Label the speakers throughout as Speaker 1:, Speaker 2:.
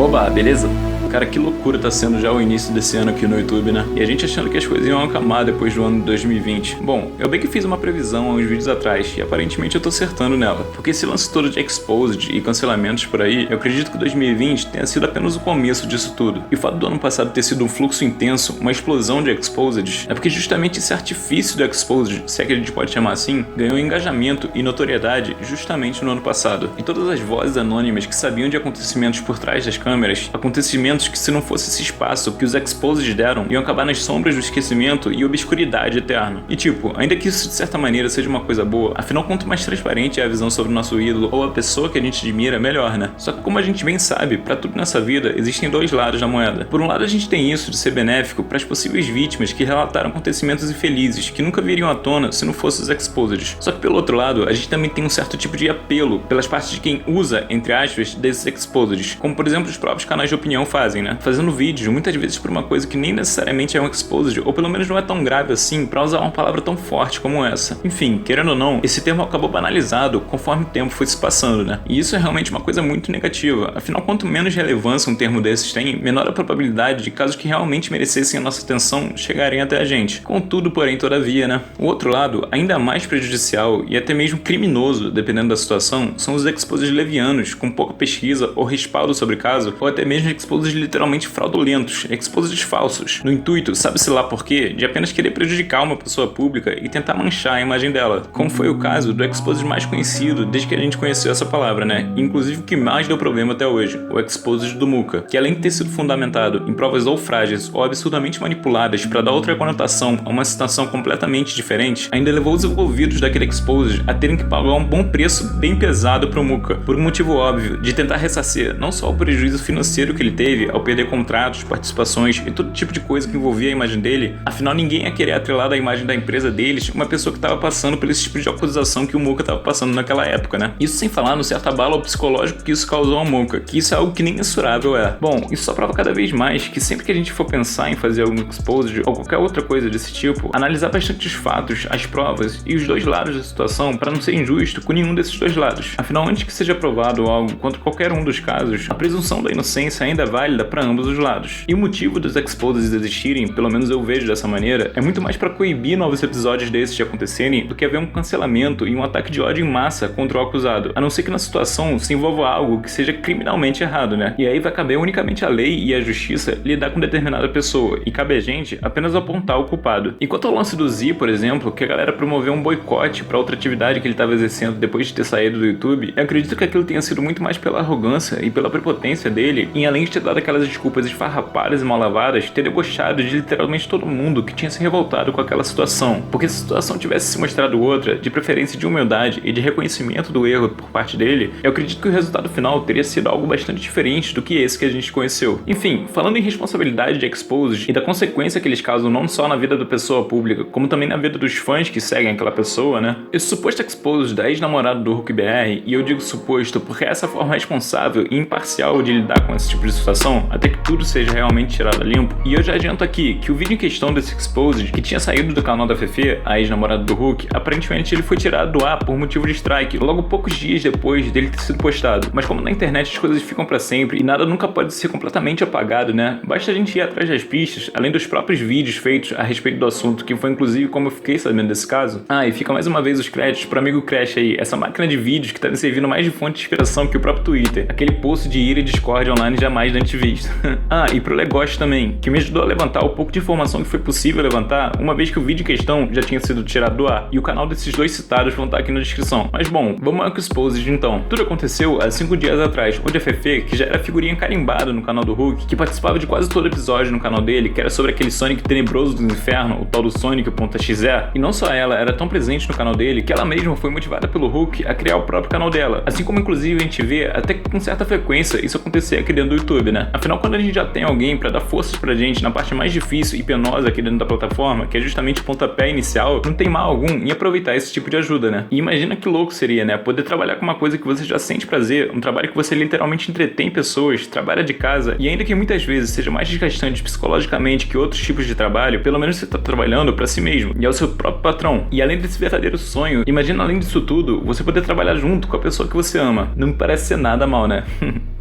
Speaker 1: Oba, beleza? Cara, que loucura tá sendo já o início desse ano aqui no YouTube, né? E a gente achando que as coisas iam acalmar depois do ano de 2020. Bom, eu bem que fiz uma previsão há uns vídeos atrás, e aparentemente eu tô acertando nela. Porque esse lance todo de exposed e cancelamentos por aí, eu acredito que 2020 tenha sido apenas o começo disso tudo. E o fato do ano passado ter sido um fluxo intenso, uma explosão de exposed, é porque justamente esse artifício do exposed, se é que a gente pode chamar assim, ganhou engajamento e notoriedade justamente no ano passado. E todas as vozes anônimas que sabiam de acontecimentos por trás das câmeras, acontecimentos que, se não fosse esse espaço que os exposed deram, iam acabar nas sombras do esquecimento e obscuridade eterna. E tipo, ainda que isso de certa maneira seja uma coisa boa, afinal quanto mais transparente é a visão sobre o nosso ídolo ou a pessoa que a gente admira, melhor, né? Só que como a gente bem sabe, pra tudo nessa vida existem dois lados da moeda. Por um lado a gente tem isso de ser benéfico para as possíveis vítimas que relataram acontecimentos infelizes que nunca viriam à tona se não fossem os exposed. Só que pelo outro lado, a gente também tem um certo tipo de apelo pelas partes de quem usa, entre aspas, desses exposed, como por exemplo os próprios canais de opinião fazem, né? Fazendo vídeos, muitas vezes por uma coisa que nem necessariamente é um exposed, ou pelo menos não é tão grave assim, pra usar uma palavra tão forte como essa. Enfim, querendo ou não, esse termo acabou banalizado conforme o tempo foi se passando, né? E isso é realmente uma coisa muito negativa. Afinal, quanto menos relevância um termo desses tem, menor a probabilidade de casos que realmente merecessem a nossa atenção chegarem até a gente. Contudo, porém, todavia, né? O outro lado, ainda mais prejudicial e até mesmo criminoso, dependendo da situação, são os exposed levianos, com pouca pesquisa ou respaldo sobre o caso, ou até mesmo exposed literalmente fraudulentos, exposed falsos, no intuito, sabe-se lá por quê, de apenas querer prejudicar uma pessoa pública e tentar manchar a imagem dela, como foi o caso do exposed mais conhecido desde que a gente conheceu essa palavra, né? Inclusive o que mais deu problema até hoje, o exposed do Muka, que além de ter sido fundamentado em provas ou frágeis ou absurdamente manipuladas para dar outra conotação a uma situação completamente diferente, ainda levou os envolvidos daquele exposed a terem que pagar um bom preço bem pesado pro Muka, por um motivo óbvio, de tentar ressarcir não só o prejuízo financeiro que ele teve ao perder contratos, participações e todo tipo de coisa que envolvia a imagem dele, afinal ninguém ia querer atrelar da imagem da empresa deles uma pessoa que estava passando por esse tipo de acusação que o Muka estava passando naquela época, né? Isso sem falar no certo abalo psicológico que isso causou ao Muka, que isso é algo que nem mensurável é. Bom, isso só prova cada vez mais que sempre que a gente for pensar em fazer algum exposed ou qualquer outra coisa desse tipo, analisar bastante os fatos, as provas e os dois lados da situação para não ser injusto com nenhum desses dois lados. Afinal, antes que seja provado algo contra qualquer um dos casos, a presunção da inocência ainda é válida para ambos os lados. E o motivo dos exposed existirem, pelo menos eu vejo dessa maneira, é muito mais para coibir novos episódios desses de acontecerem do que haver um cancelamento e um ataque de ódio em massa contra o acusado, a não ser que na situação se envolva algo que seja criminalmente errado, né? E aí vai caber unicamente a lei e a justiça lidar com determinada pessoa, e cabe a gente apenas apontar o culpado. E quanto ao lance do Z, por exemplo, que a galera promoveu um boicote para outra atividade que ele estava exercendo depois de ter saído do YouTube, eu acredito que aquilo tenha sido muito mais pela arrogância e pela prepotência dele, em além de ter dado aquelas desculpas esfarrapadas e mal lavadas, ter debochado de literalmente todo mundo que tinha se revoltado com aquela situação. Porque se a situação tivesse se mostrado outra, de preferência de humildade e de reconhecimento do erro por parte dele, eu acredito que o resultado final teria sido algo bastante diferente do que esse que a gente conheceu. Enfim, falando em responsabilidade de exposed e da consequência que eles causam não só na vida da pessoa pública, como também na vida dos fãs que seguem aquela pessoa, né? Esse suposto exposed da ex-namorada do Hulk BR, e eu digo suposto porque é essa forma responsável e imparcial de lidar com esse tipo de situação, até que tudo seja realmente tirado a limpo. E eu já adianto aqui que o vídeo em questão desse exposed, que tinha saído do canal da Fefe, a ex-namorada do Hulk, aparentemente ele foi tirado do ar por motivo de strike, logo poucos dias depois dele ter sido postado. Mas como na internet as coisas ficam pra sempre e nada nunca pode ser completamente apagado, né? Basta a gente ir atrás das pistas, além dos próprios vídeos feitos a respeito do assunto, que foi inclusive como eu fiquei sabendo desse caso. Ah, e fica mais uma vez os créditos pro amigo Crash aí, essa máquina de vídeos que tá me servindo mais de fonte de inspiração que o próprio Twitter, aquele poço de ira e Discord online jamais antes visto. Ah, e pro Legoshi também, que me ajudou a levantar o pouco de informação que foi possível levantar, uma vez que o vídeo em questão já tinha sido tirado do ar, e o canal desses dois citados vão estar aqui na descrição. Mas bom, vamos ao exposed então. Tudo aconteceu há 5 dias atrás, onde a Fefe, que já era figurinha carimbada no canal do Hulk, que participava de quase todo episódio no canal dele, que era sobre aquele Sonic tenebroso do inferno, o tal do Sonic.exe, e não só ela era tão presente no canal dele, que ela mesma foi motivada pelo Hulk a criar o próprio canal dela, assim como inclusive a gente vê até que com certa frequência isso acontecer aqui dentro do YouTube, né? Afinal, quando a gente já tem alguém pra dar forças pra gente na parte mais difícil e penosa aqui dentro da plataforma, que é justamente o pontapé inicial, não tem mal algum em aproveitar esse tipo de ajuda, né? E imagina que louco seria, né? Poder trabalhar com uma coisa que você já sente prazer, um trabalho que você literalmente entretém pessoas, trabalha de casa, e ainda que muitas vezes seja mais desgastante psicologicamente que outros tipos de trabalho, pelo menos você tá trabalhando pra si mesmo, e é o seu próprio patrão. E além desse verdadeiro sonho, imagina além disso tudo, você poder trabalhar junto com a pessoa que você ama. Não me parece ser nada mal, né?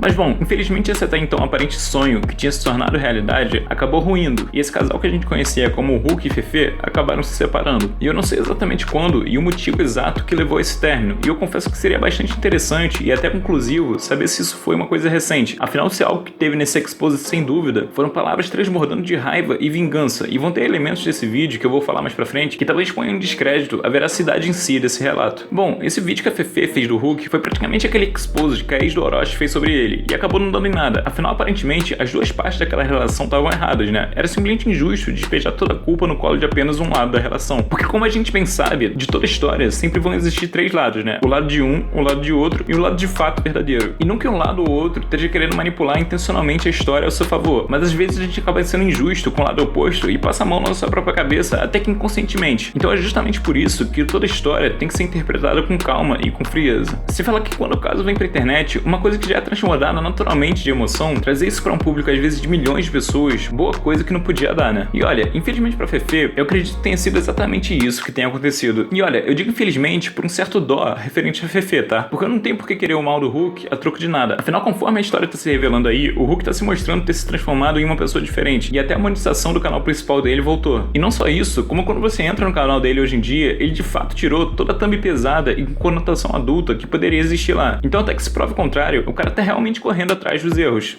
Speaker 1: Mas bom, infelizmente esse até então aparente sonho que tinha se tornado realidade acabou ruindo, e esse casal que a gente conhecia como Hulk e Fefe acabaram se separando. E eu não sei exatamente quando e o motivo exato que levou a esse término, e eu confesso que seria bastante interessante e até conclusivo saber se isso foi uma coisa recente. Afinal, se algo que teve nesse expose sem dúvida foram palavras transbordando de raiva e vingança, e vão ter elementos desse vídeo que eu vou falar mais pra frente que talvez ponham em descrédito a veracidade em si desse relato. Bom, esse vídeo que a Fefe fez do Hulk foi praticamente aquele expose que a ex do Orochi fez sobre ele, e acabou não dando em nada. Afinal, aparentemente, as duas partes daquela relação estavam erradas, né? Era simplesmente injusto despejar toda a culpa no colo de apenas um lado da relação. Porque como a gente bem sabe, de toda história sempre vão existir três lados, né? O lado de um, o lado de outro e o lado de fato verdadeiro. E não que um lado ou outro esteja querendo manipular intencionalmente a história ao seu favor, mas às vezes a gente acaba sendo injusto com o lado oposto e passa a mão na sua própria cabeça, até que inconscientemente. Então é justamente por isso que toda história tem que ser interpretada com calma e com frieza. Se falar que quando o caso vem pra internet, uma coisa que já é transbordada naturalmente de emoção, trazer isso pra um público às vezes de milhões de pessoas, boa coisa que não podia dar, né? E olha, infelizmente pra Fefe, eu acredito que tenha sido exatamente isso que tenha acontecido. E olha, eu digo infelizmente por um certo dó referente a Fefe, tá? Porque eu não tenho por que querer o mal do Hulk a troco de nada. Afinal, conforme a história tá se revelando aí, o Hulk tá se mostrando ter se transformado em uma pessoa diferente, e até a monetização do canal principal dele voltou. E não só isso, como quando você entra no canal dele hoje em dia, ele de fato tirou toda a thumb pesada e com conotação adulta que poderia existir lá. Então até que se prove o contrário, o cara tá realmente correndo atrás dos erros.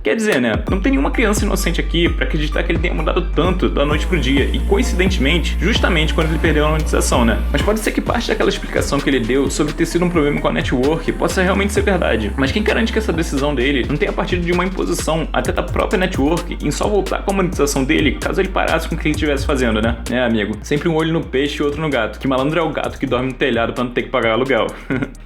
Speaker 1: Quer dizer, né? Não tem nenhuma criança inocente aqui pra acreditar que ele tenha mudado tanto da noite pro dia, e coincidentemente, justamente quando ele perdeu a monetização, né? Mas pode ser que parte daquela explicação que ele deu sobre ter sido um problema com a network possa realmente ser verdade. Mas quem garante que essa decisão dele não tenha partido de uma imposição até da própria network em só voltar com a monetização dele caso ele parasse com o que ele estivesse fazendo, né? Amigo, sempre um olho no peixe e outro no gato. Que malandro é o gato que dorme no telhado pra não ter que pagar aluguel.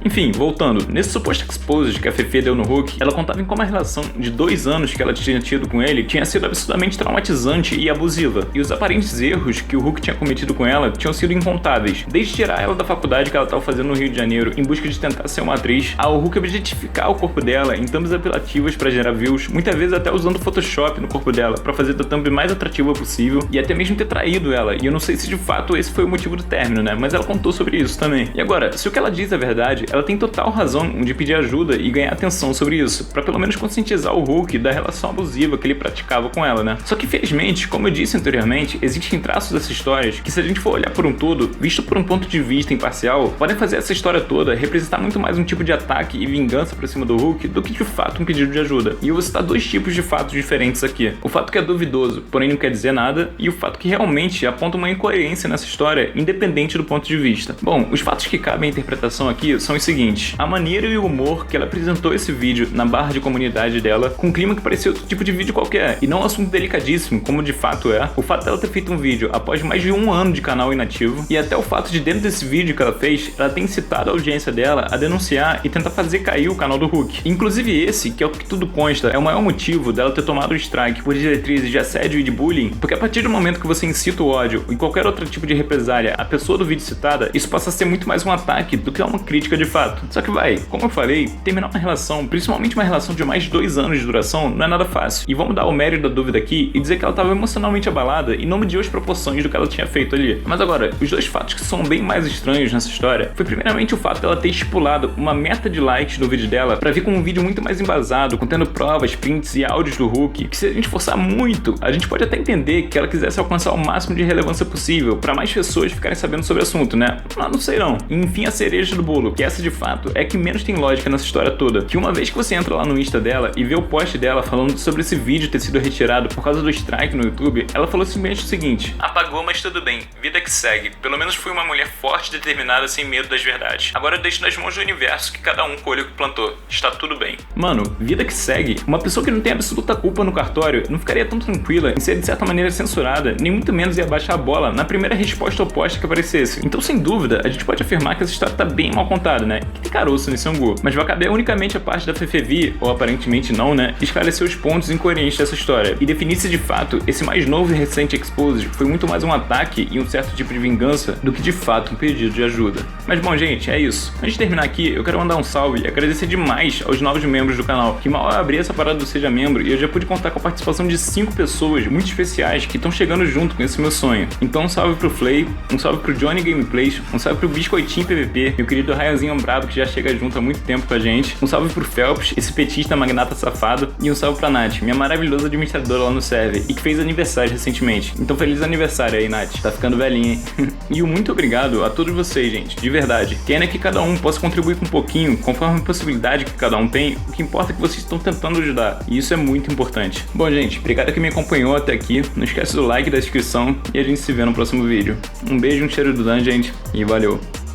Speaker 1: Enfim, voltando. Nesse suposto expose que a Fefe deu no Hulk, ela contava em como a relação de 2 anos que ela tinha tido com ele tinha sido absurdamente traumatizante e abusiva. E os aparentes erros que o Hulk tinha cometido com ela tinham sido incontáveis. Desde tirar ela da faculdade que ela estava fazendo no Rio de Janeiro em busca de tentar ser uma atriz, ao Hulk objetificar o corpo dela em thumbs apelativas para gerar views, muitas vezes até usando Photoshop no corpo dela para fazer da thumb mais atrativa possível, e até mesmo ter traído ela. E eu não sei se de fato esse foi o motivo do término, né? Mas ela contou sobre isso também. E agora, se o que ela diz é verdade, ela tem total razão de pedir ajuda e ganhar atenção sobre isso, para pelo menos conscientizar o Hulk da relação abusiva que ele praticava com ela, né? Só que infelizmente, como eu disse anteriormente, existem traços dessas histórias que, se a gente for olhar por um todo, visto por um ponto de vista imparcial, podem fazer essa história toda representar muito mais um tipo de ataque e vingança pra cima do Hulk do que de fato um pedido de ajuda. E eu vou citar 2 tipos de fatos diferentes aqui. O fato que é duvidoso, porém não quer dizer nada, e o fato que realmente aponta uma incoerência nessa história, independente do ponto de vista. Bom, os fatos que cabem à interpretação aqui são os seguintes: a maneira e o humor que ela apresentou esse vídeo na barra de comunidade dela, com um clima que parecia outro tipo de vídeo qualquer, e não um assunto delicadíssimo, como de fato é, o fato dela ter feito um vídeo após mais de 1 ano de canal inativo, e até o fato de dentro desse vídeo que ela fez, ela tem incitado a audiência dela a denunciar e tentar fazer cair o canal do Hulk. Inclusive esse, que é o que tudo consta, é o maior motivo dela ter tomado o strike por diretrizes de assédio e de bullying, porque a partir do momento que você incita o ódio e qualquer outro tipo de represália à pessoa do vídeo citada, isso passa a ser muito mais um ataque do que uma crítica de fato. Só que como eu falei, terminar uma relação, principalmente uma relação de mais de 2 anos de duração, não é nada fácil. E vamos dar o mérito da dúvida aqui e dizer que ela estava emocionalmente abalada e não mediu as proporções do que ela tinha feito ali. Mas agora, os 2 fatos que são bem mais estranhos nessa história foi primeiramente o fato dela ter estipulado uma meta de likes no vídeo dela pra vir com um vídeo muito mais embasado, contendo provas, prints e áudios do Hulk, que se a gente forçar muito, a gente pode até entender que ela quisesse alcançar o máximo de relevância possível pra mais pessoas ficarem sabendo sobre o assunto, né? Não sei não. E enfim, a cereja do bolo, que essa de fato é que menos tem lógica nessa história toda, que uma vez que você entra lá no Insta dela e vê o post dela falando sobre esse vídeo ter sido retirado por causa do strike no YouTube, ela falou simplesmente o seguinte: apagou, mas tudo bem, vida que segue, pelo menos fui uma mulher forte e determinada sem medo das verdades. Agora eu deixo nas mãos do universo que cada um colhe o que plantou, está tudo bem. Mano, vida que segue, uma pessoa que não tem absoluta culpa no cartório não ficaria tão tranquila em ser de certa maneira censurada, nem muito menos ia baixar a bola na primeira resposta oposta que aparecesse. Então sem dúvida, a gente pode afirmar que essa história tá bem mal contada, né? Que tem caroço nesse angu, mas vai caber unicamente a parte da Fefe, ou aparentemente não, né? Esclarecer os pontos incoerentes dessa história e definir se de fato esse mais novo e recente expose foi muito mais um ataque e um certo tipo de vingança do que de fato um pedido de ajuda. Mas bom, gente, é isso. Antes de terminar aqui, eu quero mandar um salve e agradecer demais aos novos membros do canal, que mal eu abri essa parada do Seja Membro e eu já pude contar com a participação de 5 pessoas muito especiais que estão chegando junto com esse meu sonho. Então um salve pro Flay, um salve pro Johnny Gameplays, um salve pro Biscoitinho PVP, meu querido Ryanzinho brabo que já chega junto há muito tempo com a gente. Um salve pro Phelps, esse petista magnata safado. E um salve pra Nath, minha maravilhosa administradora lá no server e que fez aniversário recentemente. Então feliz aniversário aí, Nath. Tá ficando velhinha, hein? E um muito obrigado a todos vocês, gente, de verdade. Querendo que cada um possa contribuir com um pouquinho, conforme a possibilidade que cada um tem, o que importa é que vocês estão tentando ajudar. E isso é muito importante. Bom, gente, obrigado que me acompanhou até aqui. Não esquece do like, da inscrição e a gente se vê no próximo vídeo. Um beijo, um cheiro do Dan, gente, e valeu!